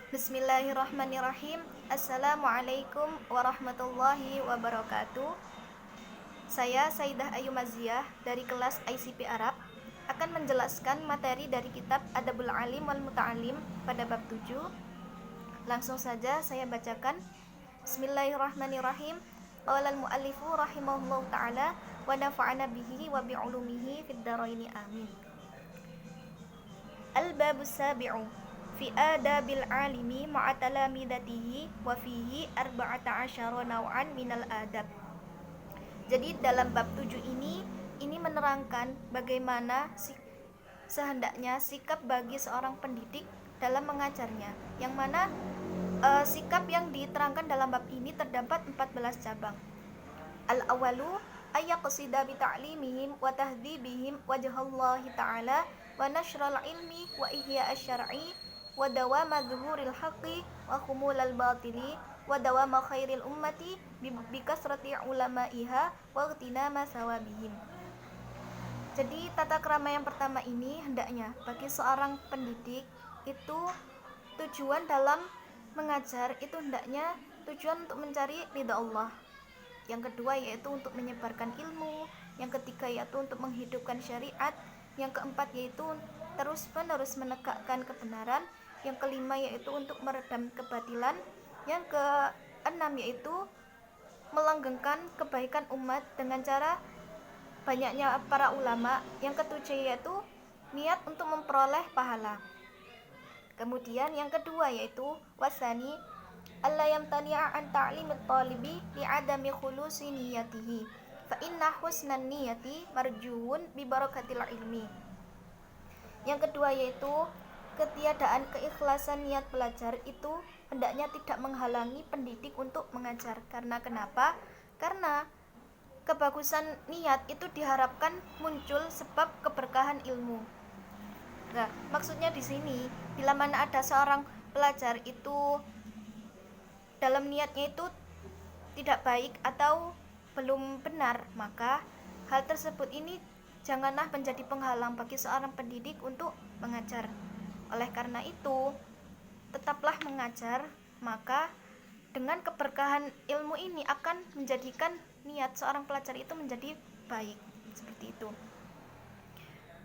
Bismillahirrahmanirrahim. Assalamualaikum warahmatullahi wabarakatuh. Saya Saidah Ayu Maziah dari kelas ICP Arab akan menjelaskan materi dari kitab Adabul Alim wal Muta'alim pada bab 7. Langsung saja saya bacakan. Bismillahirrahmanirrahim. Qala al-muallifu rahimahullahu ta'ala wa nafa'ana bihi wa bi'ulumihi fid dharaini amin. Al-babus sabi'u fi adabil alimi ma'a talamidatihi wa fihi arba'ata asyara naw'an minal adab. Jadi dalam bab 7 ini menerangkan bagaimana sehendaknya sikap bagi seorang pendidik dalam mengajarnya, yang mana sikap yang diterangkan dalam bab ini terdapat 14 cabang. Al-awalu ayyaqsida bi ta'limihim wa tahdhibihim wajhallahi ta'ala wa nashral ilmi wa ihya asy-syar'i wa dawama dhuhuril haqqi wa khumulal batili wa dawama khairil ummati bi kasrati ulama'iha wa ightinama sawabihim. Jadi tata krama yang pertama ini hendaknya bagi seorang pendidik itu tujuan dalam mengajar itu hendaknya tujuan untuk mencari ridha Allah. Yang kedua yaitu untuk menyebarkan ilmu, yang ketiga yaitu untuk menghidupkan syariat, yang keempat yaitu terus-menerus menegakkan kebenaran, yang kelima yaitu untuk meredam kebatilan, yang keenam yaitu melanggengkan kebaikan umat dengan cara banyaknya para ulama, yang ketujuh yaitu niat untuk memperoleh pahala. Kemudian yang kedua yaitu wasani alla yamtani'a an ta'limit talibi li'adami khulusi niyatihi fa inna husnan niyati marjuun bi barakatil ilmi. Yang kedua yaitu ketiadaan keikhlasan niat pelajar itu hendaknya tidak menghalangi pendidik untuk mengajar. Karena kenapa? Karena kebagusan niat itu diharapkan muncul sebab keberkahan ilmu. Nah, maksudnya di sini bila mana ada seorang pelajar itu dalam niatnya itu tidak baik atau belum benar, maka hal tersebut ini janganlah menjadi penghalang bagi seorang pendidik untuk mengajar. Oleh karena itu, tetaplah mengajar, maka dengan keberkahan ilmu ini akan menjadikan niat seorang pelajar itu menjadi baik, seperti itu.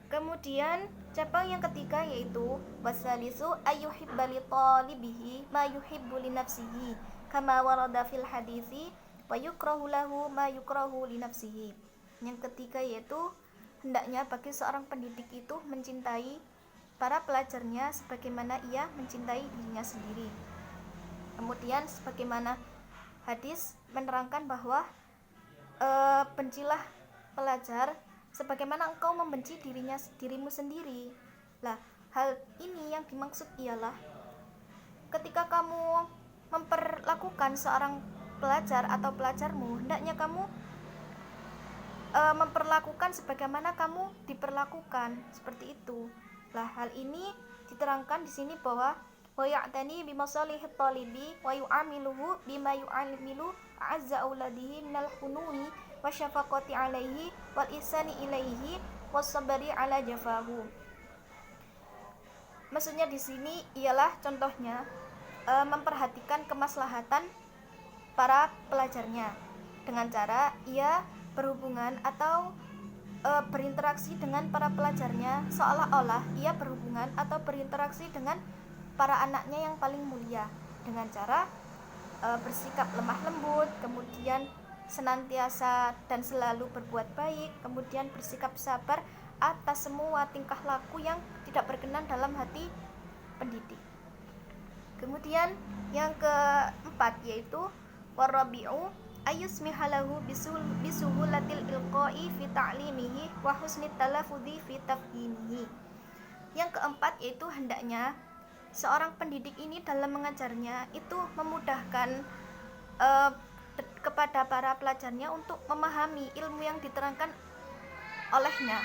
Kemudian cabang yang ketiga yaitu wasalisu ayyuhibba li talibihi ma yuhibbu li nafsihi kama warada fil hadisi wa yukrahu lahu ma yukrahu li nafsihi. Yang ketiga yaitu hendaknya bagi seorang pendidik itu mencintai para pelajarnya sebagaimana ia mencintai dirinya sendiri. Kemudian sebagaimana hadis menerangkan bahwa bencilah pelajar sebagaimana engkau membenci dirimu sendiri. Lah, hal ini yang dimaksud ialah ketika kamu memperlakukan seorang pelajar atau pelajarmu, hendaknya kamu memperlakukan sebagaimana kamu diperlakukan, seperti itu. Lah, hal ini diterangkan di sini bahwa wa ya'tani bi masalihit talibi wa yu'amiluhu bima yu'amilu a'azza auladihi minal hununi wa syafaqati alaihi wal ihsani ilaihi was sabri ala jafahu. Maksudnya di sini ialah contohnya memperhatikan kemaslahatan para pelajarnya dengan cara ia berhubungan atau berinteraksi dengan para pelajarnya seolah-olah ia berhubungan atau berinteraksi dengan para anaknya yang paling mulia dengan cara bersikap lemah lembut, kemudian senantiasa dan selalu berbuat baik, kemudian bersikap sabar atas semua tingkah laku yang tidak berkenan dalam hati pendidik. Kemudian yang keempat yaitu warabi'u ayusmihalahu bisuhulatil ilqa'i fi ta'limihi wa husnit talafudhi fi tafhimihi. Yang keempat yaitu hendaknya seorang pendidik ini dalam mengajarnya itu memudahkan kepada para pelajarnya untuk memahami ilmu yang diterangkan olehnya.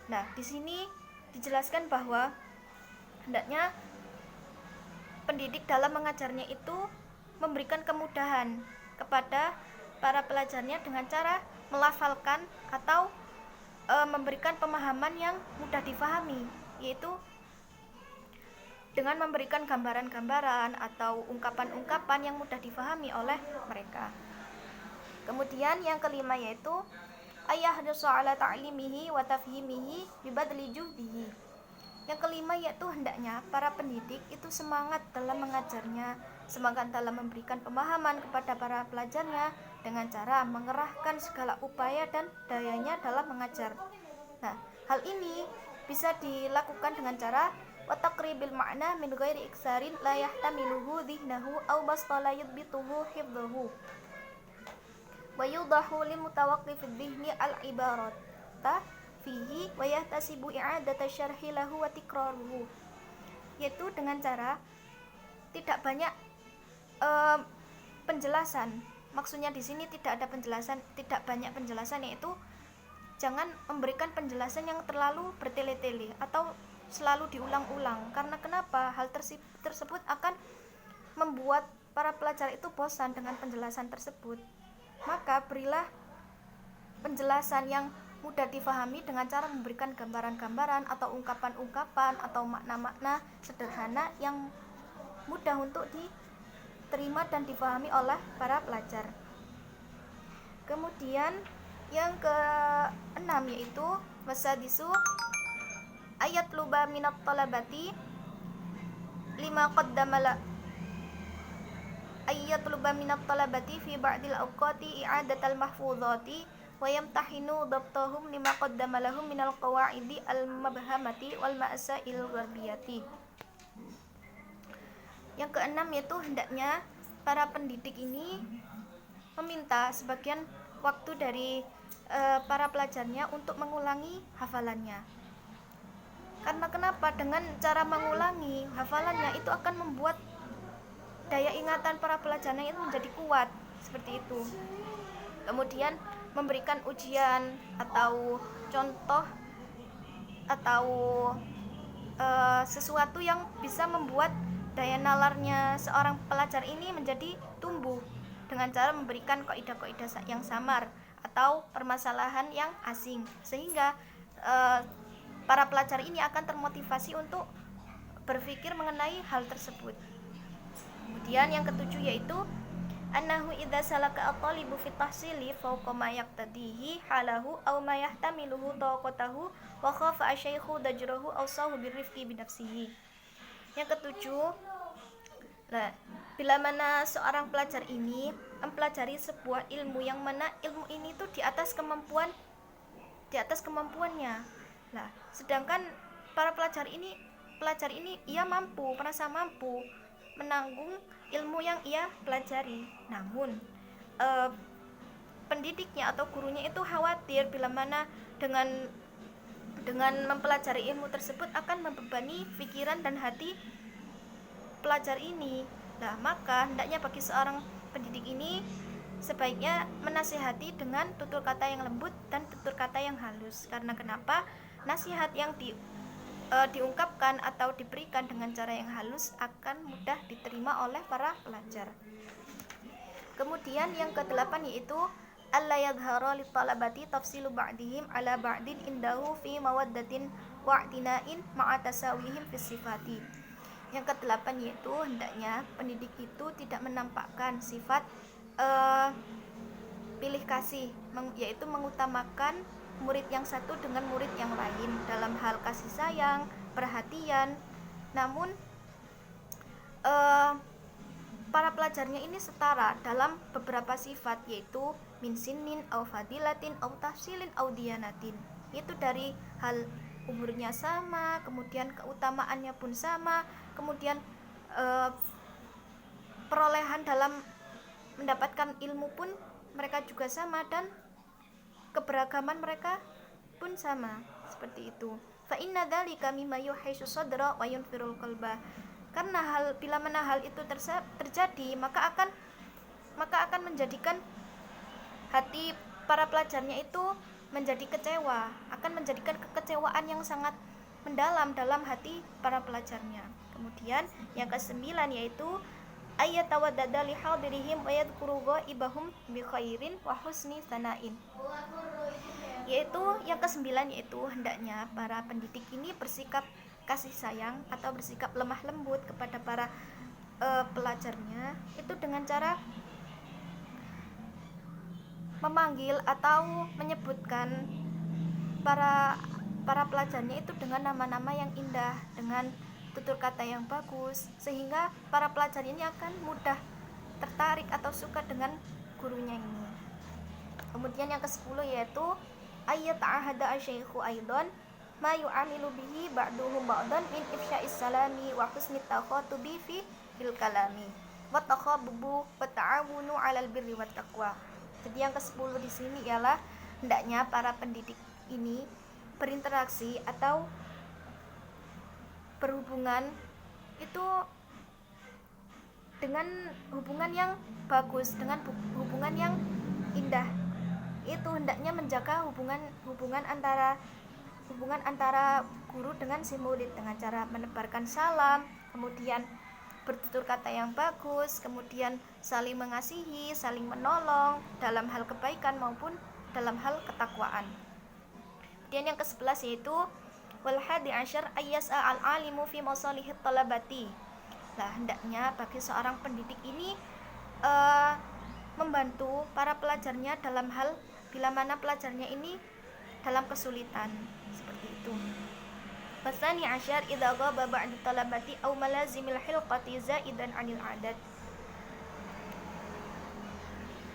Nah, di sini dijelaskan bahwa hendaknya pendidik dalam mengajarnya itu memberikan kemudahan kepada para pelajarnya dengan cara melafalkan atau memberikan pemahaman yang mudah difahami, yaitu dengan memberikan gambaran-gambaran atau ungkapan-ungkapan yang mudah difahami oleh mereka. Kemudian yang kelima yaitu ayahdusu ala ta'limihi wa tafhimihi bibadli juhdihi. Yang kelima yaitu hendaknya para pendidik itu semangat dalam mengajarnya, semangat dalam memberikan pemahaman kepada para pelajarnya dengan cara mengerahkan segala upaya dan dayanya dalam mengajar. Nah, hal ini bisa dilakukan dengan cara wataqribil ma'na min ghairi iksarin la yahtamiluhu dhihnahu aw bastala yudbituhu hifdhuhu wa yudahu lil mutawaqqifid dhihni al-ibarata fihi wa yahtasibu i'adata syarhi lahu wa tikraruhu, yaitu dengan cara tidak banyak penjelasan. Maksudnya di sini tidak ada penjelasan, tidak banyak penjelasan, yaitu jangan memberikan penjelasan yang terlalu bertele-tele atau selalu diulang-ulang. Karena kenapa? Hal tersebut akan membuat para pelajar itu bosan dengan penjelasan tersebut. Maka berilah penjelasan yang mudah difahami dengan cara memberikan gambaran-gambaran atau ungkapan-ungkapan atau makna-makna sederhana yang mudah untuk diterima dan difahami oleh para pelajar. Kemudian yang keenam yaitu wasadisu ayat luba minat talabati lima qaddamala ayat luba minat talabati fi ba'dil awqati i'adatal mahfuzati wa yamtahinu dabtahum lima qaddama lahum minal qawaidi al-mabhamati wal ma'sail gharbiyati. Yang keenam yaitu hendaknya para pendidik ini meminta sebagian waktu dari para pelajarnya untuk mengulangi hafalannya. Karena kenapa? Dengan cara mengulangi hafalannya itu akan membuat daya ingatan para pelajarnya itu menjadi kuat, seperti itu. Kemudian memberikan ujian atau contoh atau sesuatu yang bisa membuat daya nalarnya seorang pelajar ini menjadi tumbuh dengan cara memberikan kaidah-kaidah yang samar atau permasalahan yang asing, sehingga para pelajar ini akan termotivasi untuk berpikir mengenai hal tersebut. Kemudian yang ketujuh yaitu annahu idza salaka at-talibu fi tahsili fawqa ma yaqtadihi halahu aw ma yahtamiluhu taqatahu wa khafa asyaykhu dajrahu aw sahu birrifqi bi nafsihi. Yang ketujuh, bila mana seorang pelajar ini mempelajari sebuah ilmu yang mana ilmu ini tuh di atas kemampuannya. Nah, sedangkan para pelajar ini ia merasa mampu menanggung ilmu yang ia pelajari. Namun pendidiknya atau gurunya itu khawatir bila mana dengan mempelajari ilmu tersebut akan membebani pikiran dan hati pelajar ini. Nah, maka hendaknya bagi seorang pendidik ini sebaiknya menasihati dengan tutur kata yang lembut dan tutur kata yang halus. Karena kenapa? Nasihat yang diungkapkan atau diberikan dengan cara yang halus akan mudah diterima oleh para pelajar. Kemudian yang ke-8 yaitu alla yadhhara li talabati tafsilu ba'dihim ala ba'din indahu fi mawaddatin wa'tina'in ma'a tasawihim fi sifati. Yang ke-8 yaitu hendaknya pendidik itu tidak menampakkan sifat pilih kasih, yaitu mengutamakan murid yang satu dengan murid yang lain dalam hal kasih sayang, perhatian. Namun para pelajarnya ini setara dalam beberapa sifat, yaitu min sinnin au fadilatin au tahsilin au diyanatin, yaitu dari hal umurnya sama, kemudian keutamaannya pun sama, kemudian perolehan dalam mendapatkan ilmu pun mereka juga sama, dan keberagaman mereka pun sama, seperti itu. Fa inna dzalika mimma yuhaisu sadra wa yunfirul qalba. Karena bila mana hal itu terjadi, maka akan menjadikan hati para pelajarnya itu menjadi kecewa, akan menjadikan kekecewaan yang sangat mendalam dalam hati para pelajarnya. Kemudian yang ke-9 yaitu ayatawaddada li hadirihim wa yadhkuru ghaibahum bi khairin wa husni sana'in. Yaitu yang ke-9 yaitu hendaknya para pendidik ini bersikap kasih sayang atau bersikap lemah lembut kepada para pelajarnya itu dengan cara memanggil atau menyebutkan para pelajarnya itu dengan nama-nama yang indah, dengan tutur kata yang bagus, sehingga para pelajar ini akan mudah tertarik atau suka dengan gurunya ini. Kemudian yang ke-10 yaitu ayat ahada asyaikhu aidan ma yu'amilu bihi ba'duhum ba'dan min ifsya'is salami wa husnit takhatubi fi fil kalami wa takhabubu wa ta'awunu 'alal birri wat taqwa. Jadi yang ke-10 di sini ialah hendaknya para pendidik ini berinteraksi atau berhubungan itu dengan hubungan yang bagus, dengan hubungan yang indah. Itu hendaknya menjaga hubungan antara guru dengan si murid dengan cara menebarkan salam, kemudian bertutur kata yang bagus, kemudian saling mengasihi, saling menolong dalam hal kebaikan maupun dalam hal ketakwaan. Kemudian yang ke-11 yaitu wal hadi asyar ayyasa al alimu fi masalihit talabati. Nah, hendaknya bagi seorang pendidik ini membantu para pelajarnya dalam hal bila mana pelajarnya ini dalam kesulitan seperti itu. Fasani asyar idza ghaba ba'du talabati aw malazimil hilqati zaidan 'anil 'adat.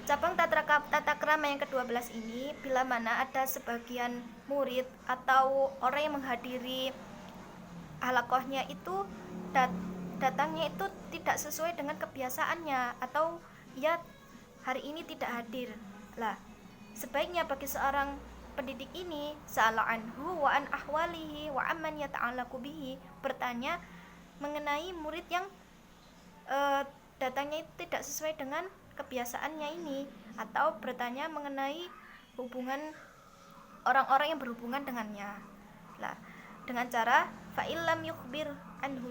Cabang tata krama yang ke-12 ini bila mana ada sebagian murid atau orang yang menghadiri halaqahnya itu datangnya itu tidak sesuai dengan kebiasaannya atau ia hari ini tidak hadir. Lah, sebaiknya bagi seorang pendidik ini sa'ala anhu wa an ahwalihi wa amman yata'allaqu bihi, bertanya mengenai murid yang datangnya itu tidak sesuai dengan kebiasaannya ini, atau bertanya mengenai hubungan orang-orang yang berhubungan dengannya. Lah, dengan cara fa illam yukhbir anhu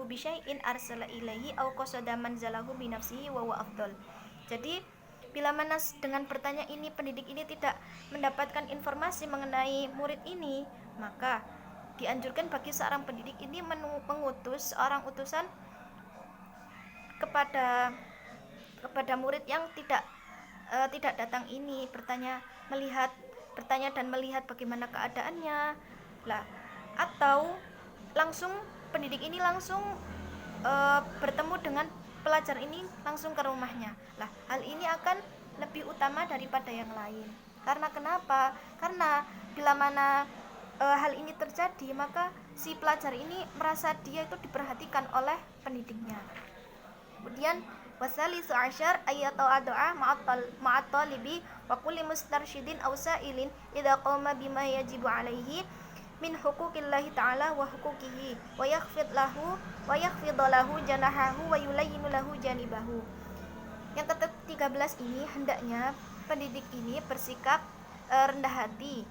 bi syai'in arsala ilaihi aw qasada manzalahu bi nafsihi wa huwa afdal. Jadi bila mana dengan bertanya ini pendidik ini tidak mendapatkan informasi mengenai murid ini, maka dianjurkan bagi seorang pendidik ini mengutus seorang utusan kepada murid yang tidak datang ini, bertanya dan melihat bagaimana keadaannya. Lah, atau langsung pendidik ini langsung bertemu dengan pelajar ini langsung ke rumahnya. Lah, hal ini akan lebih utama daripada yang lain. Karena kenapa? Karena bila mana hal ini terjadi, maka si pelajar ini merasa dia itu diperhatikan oleh pendidiknya. Kemudian wasalisu asyar ayatu ad'a ma'at talibi wa kulli mustarsyidin aw sa'ilin idza qama bima yajibu alaihi min huquqillahi ta'ala wa huquqihi wa yakhfid lahu janahahu wa yulayyinu lahu janibahu. Yang ke-13 ini hendaknya pendidik ini bersikap rendah hati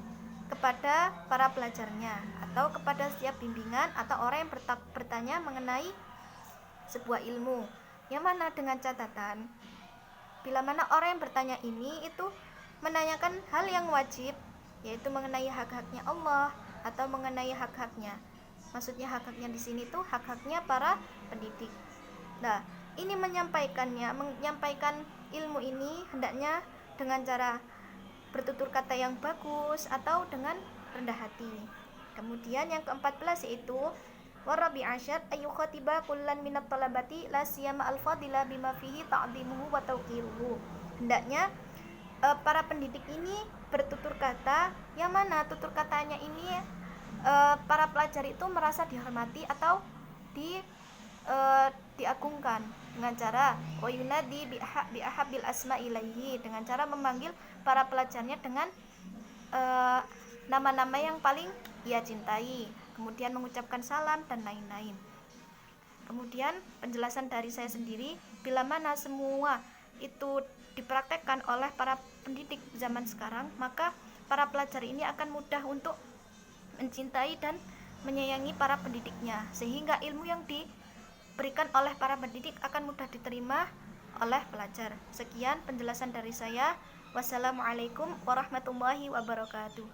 kepada para pelajarnya atau kepada setiap bimbingan atau orang yang bertanya mengenai sebuah ilmu, yang mana dengan catatan bila mana orang yang bertanya ini itu menanyakan hal yang wajib, yaitu mengenai hak-haknya Allah atau mengenai hak-haknya. Maksudnya hak-haknya di sini tuh hak-haknya para pendidik. Nah, ini menyampaikan ilmu ini hendaknya dengan cara bertutur kata yang bagus atau dengan rendah hati. Kemudian yang ke-14 yaitu warabi asyad ayu khatiba kullan minat talabati la siyama al-fadila bima fihi ta'dimuhu wa tawqiruhu. Hendaknya para pendidik ini bertutur kata yang mana tutur katanya ini para pelajar itu merasa dihormati atau diagungkan dengan cara wa yunadi bi ahabbil asma ilaihi, dengan cara memanggil para pelajarnya dengan nama-nama yang paling ia cintai, kemudian mengucapkan salam dan lain-lain. Kemudian penjelasan dari saya sendiri, bila mana semua itu dipraktekkan oleh para pendidik zaman sekarang, maka para pelajar ini akan mudah untuk mencintai dan menyayangi para pendidiknya, sehingga ilmu yang diberikan oleh para pendidik akan mudah diterima oleh pelajar. Sekian penjelasan dari saya. Wassalamualaikum warahmatullahi wabarakatuh.